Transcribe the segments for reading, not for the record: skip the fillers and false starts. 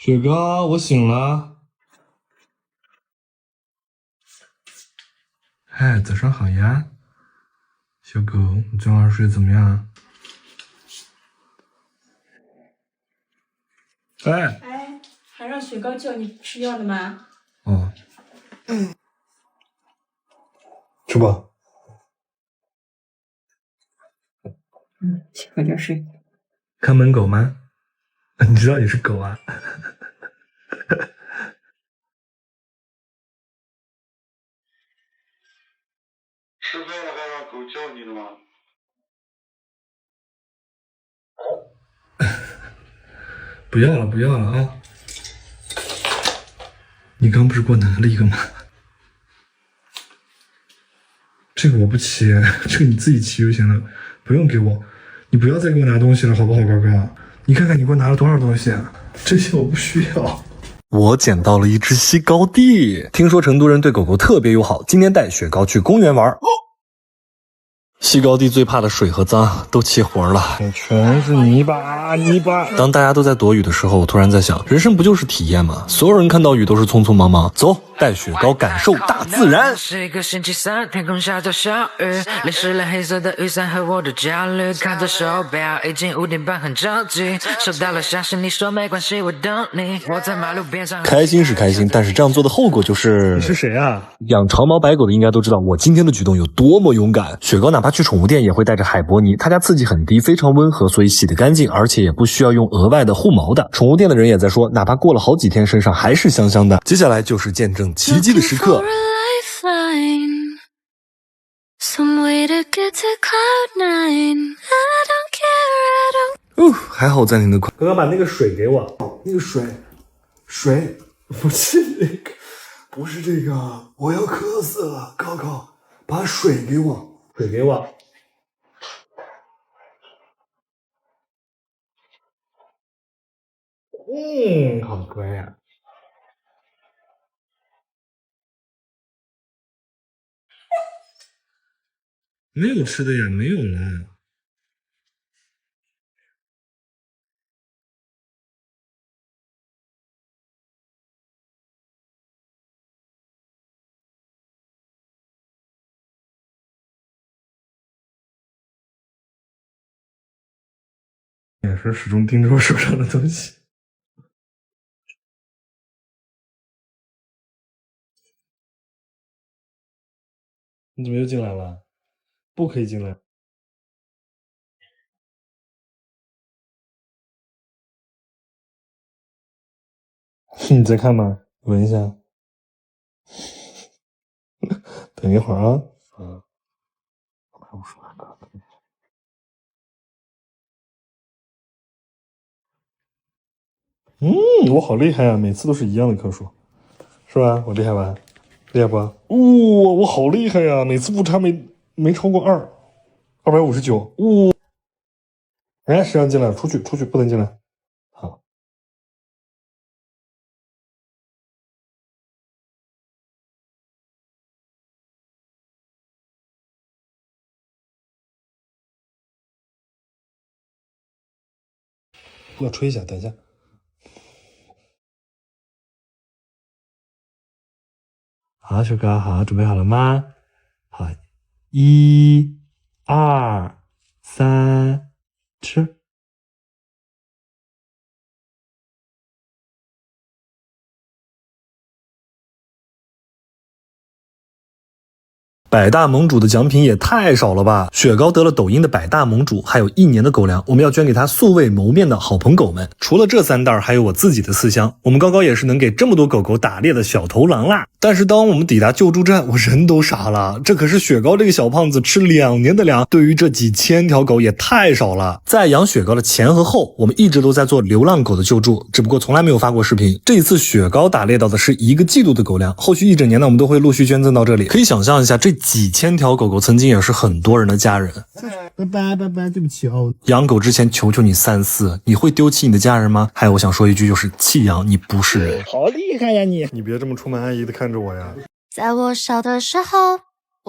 雪糕，我醒了。嗨，早上好呀，小狗，你昨晚睡得怎么样？哎，还让雪糕叫你吃药呢吗？哦，吃吧。去喝点水。看门狗吗？你知道你是狗啊？吃饭了还让狗叫你了吗？不要了，不要了啊！你刚不是给我拿了一个吗？这个我不骑，这个你自己骑就行了，不用给我。你不要再给我拿东西了，好不好，哥哥？你看看你给我拿了多少东西啊？这些我不需要。我捡到了一只西高地，听说成都人对狗狗特别友好，今天带雪糕去公园玩。西高地最怕的水和脏，都起活了，全是泥巴，泥巴。当大家都在躲雨的时候，我突然在想，人生不就是体验吗？所有人看到雨都是匆匆忙忙，走，带雪糕感受大自然。是一个星期三，天空下着小雨，淋湿了黑色的雨伞和我的焦虑。看着手表，已经5点半，很着急。收到了消息，你说没关系，我等你。我在马路边上。开心是开心，但是这样做的后果就是……你是谁啊？养长毛白狗的应该都知道我今天的举动有多么勇敢。雪糕哪怕去宠物店也会带着海博尼，它家刺激很低，非常温和，所以洗得干净，而且也不需要用额外的护毛的。宠物店的人也在说，哪怕过了好几天，身上还是香香的。接下来就是见证奇迹的时刻。还好暂停的快。哥哥把那个水给我，那个水不是那个，不是这个，我要渴死了。高高，把水给我，水给我。好乖呀。没有吃的呀，没有了。眼神始终盯着我手上的东西。你怎么又进来了？不可以进来。你在看吗？闻一下。等一会儿啊。我好厉害啊！每次都是一样的颗数，是吧？我厉害吧？厉害不？我好厉害呀！每次误差没超过259。哎，谁让进来？出去，不能进来。好。要吹一下，等一下。好，雪糕，好，准备好了吗？好，1、2、3，吃。百大盟主的奖品也太少了吧！雪糕得了抖音的百大盟主，还有1年的狗粮，我们要捐给他素未谋面的好朋狗们。除了这3袋，还有我自己的4箱。我们高高也是能给这么多狗狗打猎的小头狼啦。但是当我们抵达救助站，我人都傻了，这可是雪糕这个小胖子吃2年的粮，对于这几千条狗也太少了。在养雪糕的前和后，我们一直都在做流浪狗的救助，只不过从来没有发过视频。这一次雪糕打猎到的是1个季度的狗粮，后续1整年呢，我们都会陆续捐赠到这里。可以想象一下，这几千条狗狗曾经也是很多人的家人。拜拜，对不起哦。养狗之前求求你3思，你会丢弃你的家人吗？还有我想说一句，就是弃养你不是人。好厉害呀你！你别这么出卖安逸的看着我呀。在我小的时候，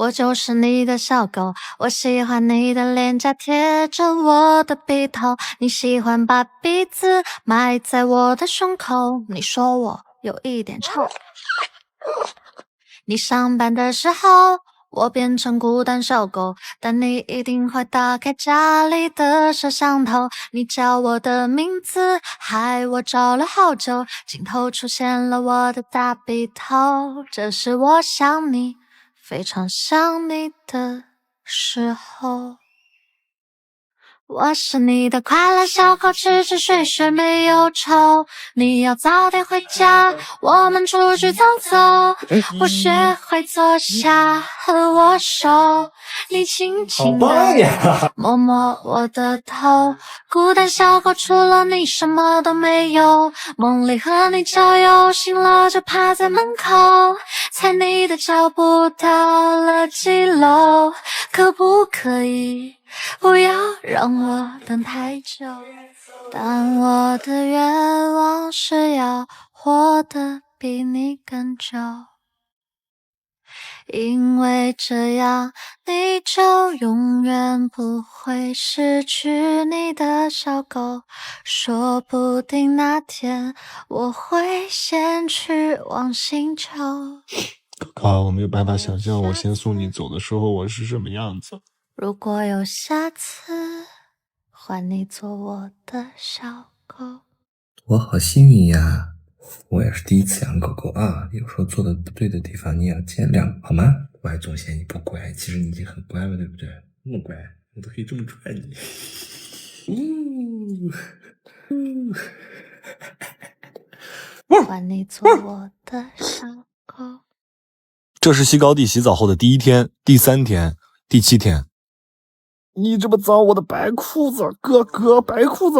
我就是你的小狗，我喜欢你的脸颊贴着我的鼻头，你喜欢把鼻子埋在我的胸口，你说我有一点臭。你上班的时候，我变成孤单小狗，但你一定会打开家里的摄像头。你叫我的名字，害我找了好久，镜头出现了我的大鼻头。这是我想你，非常想你的时候。我是你的快乐小狗，吃吃睡睡没有愁。你要早点回家，我们出去走走。我学会坐下和握手，你轻轻地摸摸我的头。孤单小狗，除了你什么都没有。梦里和你郊游，醒了就趴在门口，猜你的脚步到了几楼。可不可以不要让我等太久，但我的愿望是要活得比你更久，因为这样你就永远不会失去你的小狗。说不定那天我会先去往星球。哥哥，我没有办法想象我先送你走的时候我是什么样子。如果有下次，换你做我的小狗。我好幸运呀！我也是第一次养狗狗啊，有时候做的不对的地方你也要见谅，好吗？我还总嫌你不乖，其实你已经很乖了，对不对？那么乖，我都可以这么拽你。换你做我的小狗。这是西高地洗澡后的第1天、第3天、第7天。你这么脏，我的白裤子，哥哥，白裤子！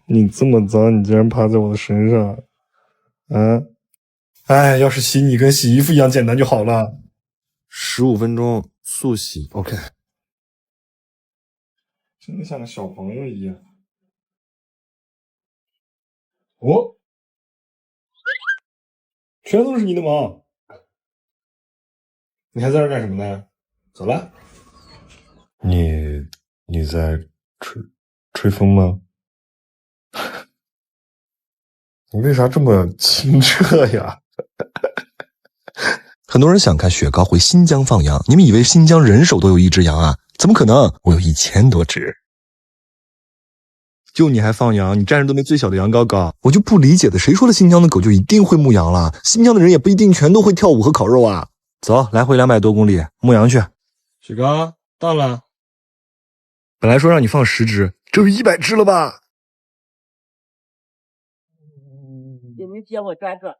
你这么脏，你竟然趴在我的身上，啊！哎，要是洗你跟洗衣服一样简单就好了。 15分钟速洗 ，OK。真的像个小朋友一样。哦，全都是你的毛！你还在这干什么呢？走了。你在吹风吗？你为啥这么清澈呀？很多人想看雪糕回新疆放羊，你们以为新疆人手都有1只羊啊？怎么可能？我有1000多只。就你还放羊？你占着东北最小的羊羔羔，我就不理解的，谁说了新疆的狗就一定会牧羊了？新疆的人也不一定全都会跳舞和烤肉啊！走，来回200多公里，牧羊去。雪糕到了。本来说让你放10只，这有100只了吧？有没有接我转转？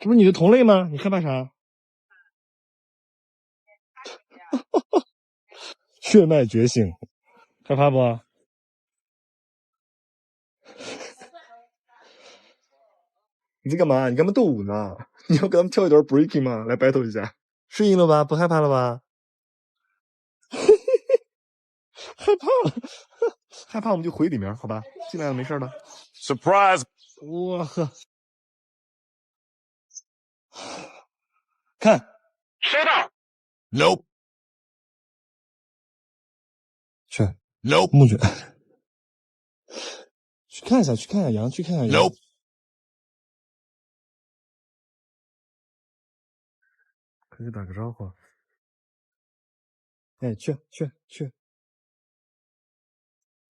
这不是你的同类吗？你害怕啥？血脉觉醒，害怕不？你在干嘛？你干嘛斗舞呢？你要跟他们跳一段 breaking 吗？来 battle 一下，适应了吧？不害怕了吧？害怕了，害怕我们就回里面，好吧？进来了没事的。Surprise！ 哇呵，看，收到。Nope，去 Nope，木卷，去看一下，去看一下羊，去看一下羊。Nope，可以打个招呼。哎，去。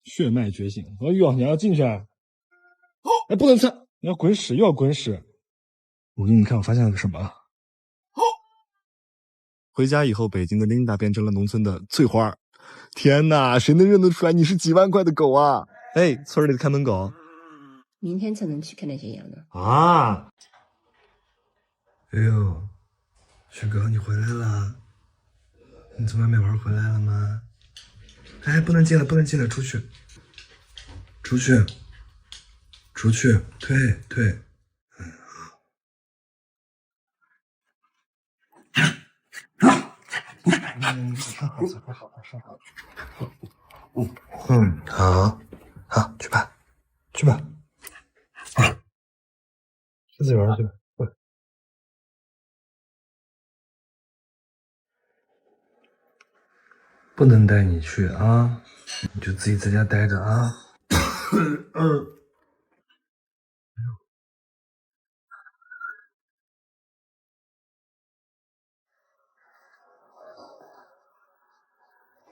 血脉觉醒！哎呦，你要进去啊！哎，不能吃，你要滚屎，又要滚屎！我给你看，我发现了个什么？回家以后，北京的琳达变成了农村的翠花。天哪，谁能认得出来你是几万块的狗啊？哎，村里的看门狗。明天才能去看那些羊呢。啊！哎呦，雪糕，你回来了？你从外面玩回来了吗？哎，不能进来，出去，退。好，去吧，去吧，狮子园去吧。不能带你去啊，你就自己在家待着啊。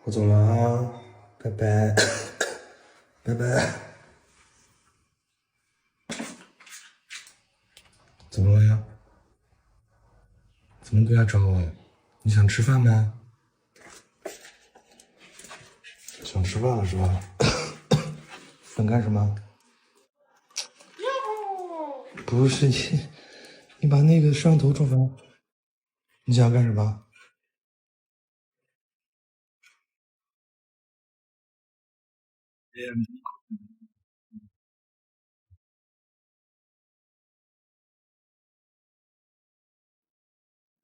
我走了啊，拜拜，拜拜。怎么了呀？怎么过来找我？你想吃饭吗？想吃饭了是吧？想干什么？不是你把那个摄像头装上。你想干什么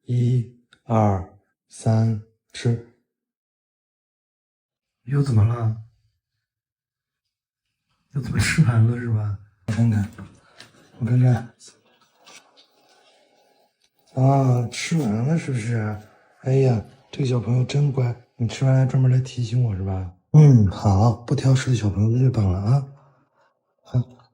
？1、2、3，吃。又怎么了？又怎么吃完了是吧？我看看，我看看。啊，吃完了是不是？哎呀，这个小朋友真乖，你吃完还专门来提醒我是吧？好，不挑食的小朋友最棒了啊！好。